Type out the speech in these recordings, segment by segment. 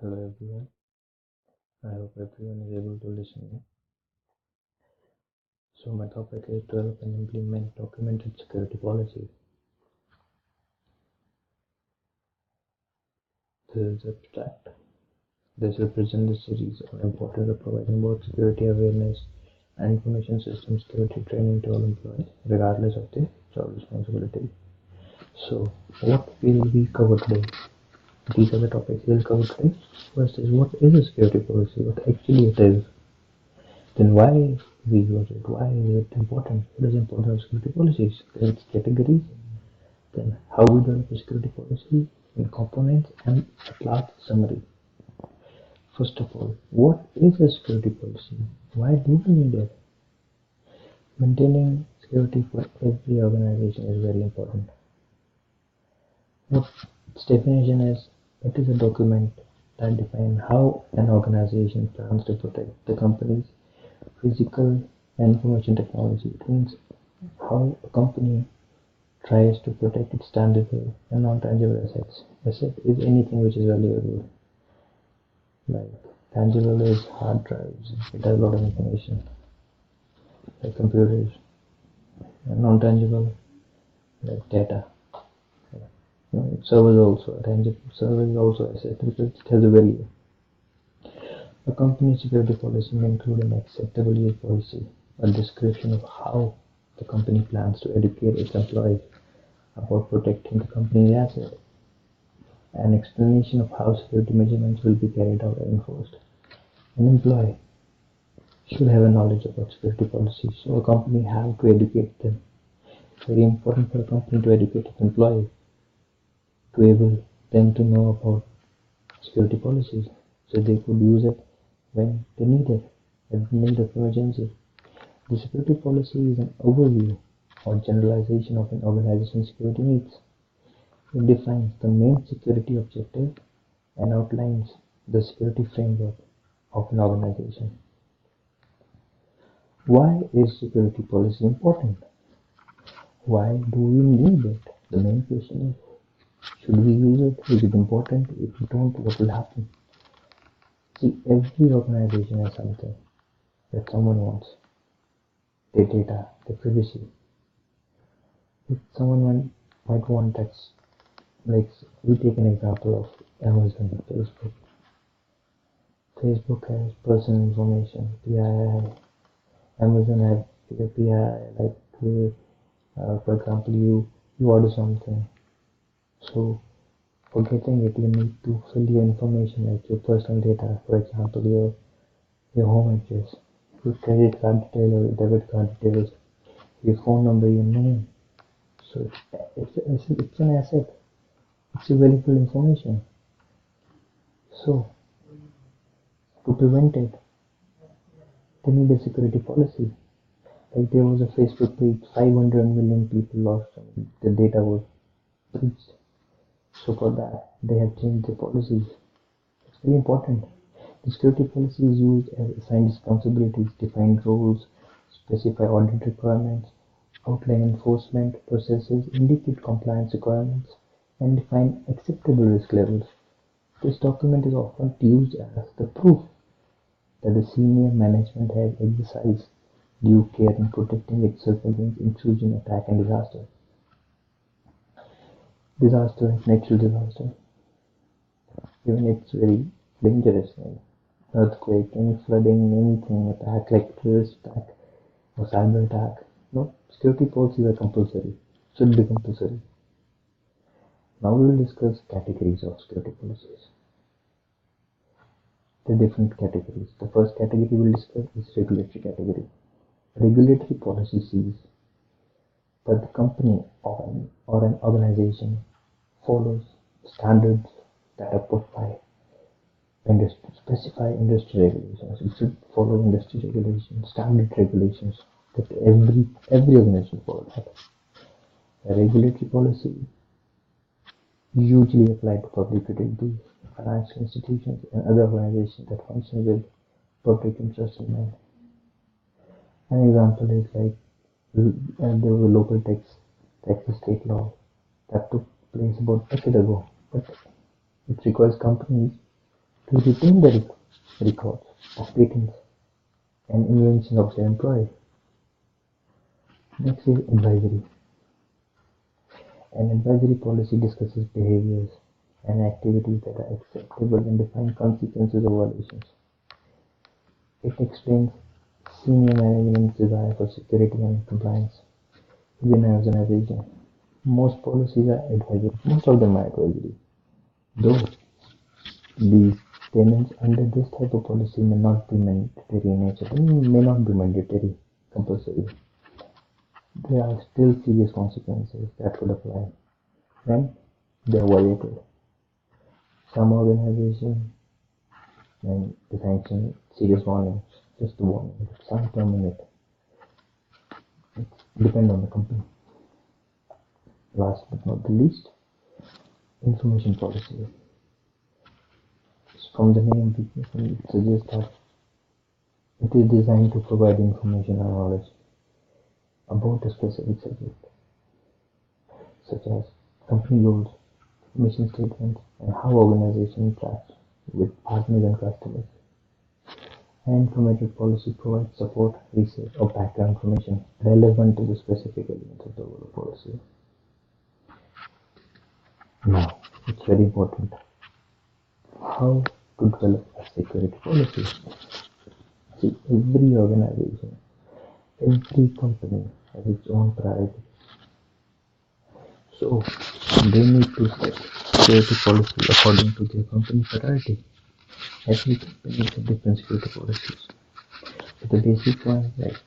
Hello everyone. I hope everyone is able to listen me. So my topic is develop and implement documented security policies. This is abstract. This represents a series of importance of providing both security awareness and information system security training to all employees, regardless of their job responsibility. So what will we cover today? These are the topics we'll cover today. First is what is a security policy, what actually it is. Then why we use it, why is it important, what is the importance of security policies, its categories, then how we develop a security policy in components, and at last summary. First of all, what is a security policy? Why do we need it? Maintaining security for every organization is very important. What its definition is, it is a document that defines how an organization plans to protect the company's physical and information technology. It means how a company tries to protect its tangible and non-tangible assets. Asset is anything which is valuable. Like tangible is hard drives, it has a lot of information, like computers. And non-tangible, like data. Server is also a tangible. Server is also an asset because it has a value. A company's security policy may include an acceptable use policy, a description of how the company plans to educate its employees about protecting the company's assets, an explanation of how security measurements will be carried out and enforced. An employee should have a knowledge about security policies, so a company has to educate them. It's very important for a company to educate its employees to able them to know about security policies, so they could use it when they need it, at the need of emergency. The security policy is an overview or generalization of an organization's security needs. It defines the main security objective and outlines the security framework of an organization. Why is security policy important? Why do we need it? The main question is, should we use it? Is it important? If we don't, what will happen? See, every organization has something that someone wants. Their data, their privacy. If someone might want that, like we take an example of Amazon, Facebook. Facebook has personal information, PII. Amazon has PII, like for example, you order something. So for getting it, you need to fill your information like your personal data. For example, your home address, your credit card detail or debit card details, your phone number, your name. So it's an asset. It's a valuable information. So to prevent it, they need a security policy. Like there was a Facebook page, 500 million people lost, and the data was breached. So for that, they have changed the policies. It's very important. The security policy is used as assign responsibilities, define roles, specify audit requirements, outline enforcement processes, indicate compliance requirements, and define acceptable risk levels. This document is often used as the proof that the senior management has exercised due care in protecting itself against intrusion, attack, and disaster. Disaster like natural disaster, even it's very dangerous. Like earthquake, any flooding, anything, attack like terrorist attack or cyber attack. No, security policies are compulsory, should be compulsory. Now we will discuss categories of security policies. The different categories. The first category we will discuss is regulatory category. Regulatory policy sees that the company or an organization follows standards that are put by industry, specify industry regulations. It should follow industry regulations, standard regulations that every organization follow that. A regulatory policy usually applied to public utilities, financial institutions, and other organizations that function with public interest in mind. An example is like there was a local Texas state law that took place about a decade ago, but it requires companies to to retain the records of patents and inventions of their employees. Next is advisory. An advisory policy discusses behaviors and activities that are acceptable and define consequences of violations. It explains senior management's desire for security and compliance within an organization. Most policies are advisory. Most of them are advisory. Though the payments under this type of policy may not be mandatory in nature, they may not be mandatory, compulsory. There are still serious consequences that could apply when they are violated. Some organizations and the sanction serious warnings, just a warning, but some terminate. It depends on the company. Last but not the least, information policy. From the name, it suggests that it is designed to provide information or knowledge about a specific subject, such as company goals, mission statements, and how organization interacts with partners and customers. An informative policy provides support, research, or background information relevant to the specific elements of the overall policy. Now, it's very important how to develop a security policy. See, every organization, every company has its own priorities. So, they need to set security policy according to their company priority. Every company has different security policies. So the basic one, like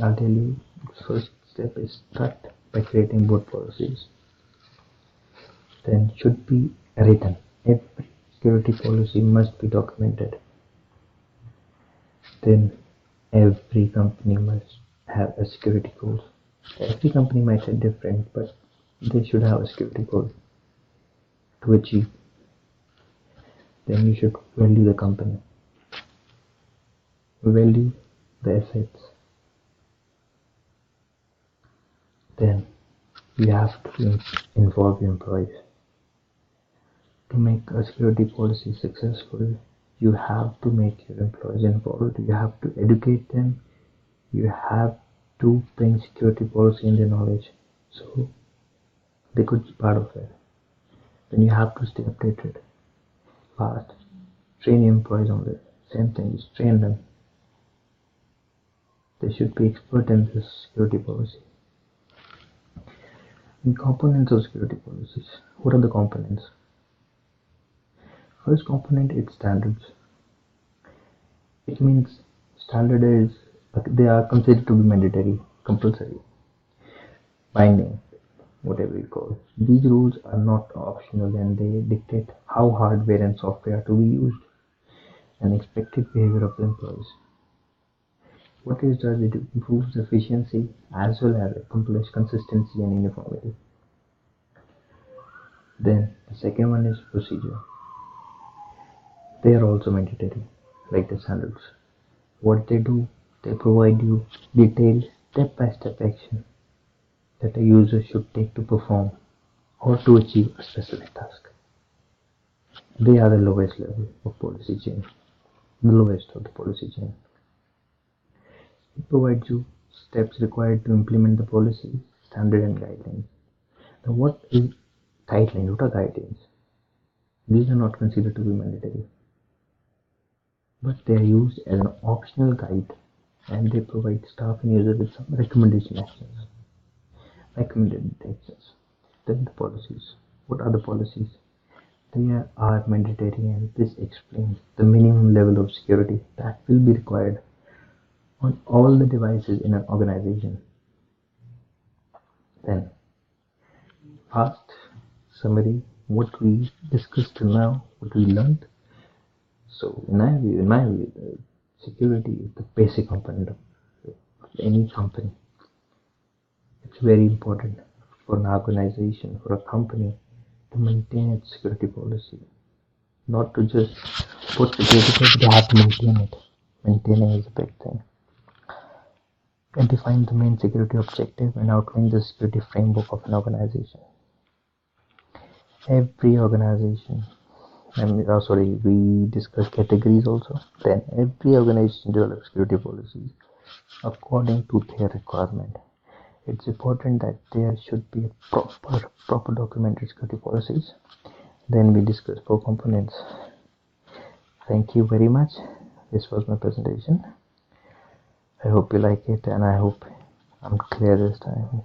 I'll tell you, the first step is start by creating board policies. Then should be written. Every security policy must be documented. Then every company must have a security goal. Every company might have different, but they should have a security goal to achieve. Then you should value the company, value the assets. Then you have to involve your employees. To make a security policy successful, you have to make your employees involved. You have to educate them. You have to bring security policy in their knowledge so they could be part of it. Then you have to stay updated, fast. Train your employees on this. Same thing, just train them. They should be expert in this security policy. And components of security policies. What are the components? First component is standards. It means standard is they are considered to be mandatory, compulsory, binding, whatever you call it. These rules are not optional and they dictate how hardware and software are to be used and expected behavior of the employees. What it does, it improves efficiency as well as accomplish consistency and uniformity. Then the second one is procedure. They are also mandatory, like the standards. What they do, they provide you detailed step-by-step action that a user should take to perform or to achieve a specific task. They are the lowest level of policy chain, the lowest of the policy chain. It provides you steps required to implement the policy, standard and guidelines. Now what is guidelines? What are guidelines? These are not considered to be mandatory, but they are used as an optional guide and they provide staff and users with some recommended actions. Then the policies. What are the policies? They are mandatory and this explains the minimum level of security that will be required on all the devices in an organization. Then, fast summary, what we discussed till now, what we learned. So, in my view, security is the basic component of any company. It's very important for an organization, for a company to maintain its security policy. Not to just put security, but they have to maintain it. Maintaining is a big thing. And define the main security objective and outline the security framework of an organization. Every organization we discussed categories also. Then every organization develops security policies according to their requirement. It's important that there should be a proper documented security policies. Then we discuss four components. Thank you very much. This was my presentation. I hope you like it, and I hope I'm clear this time.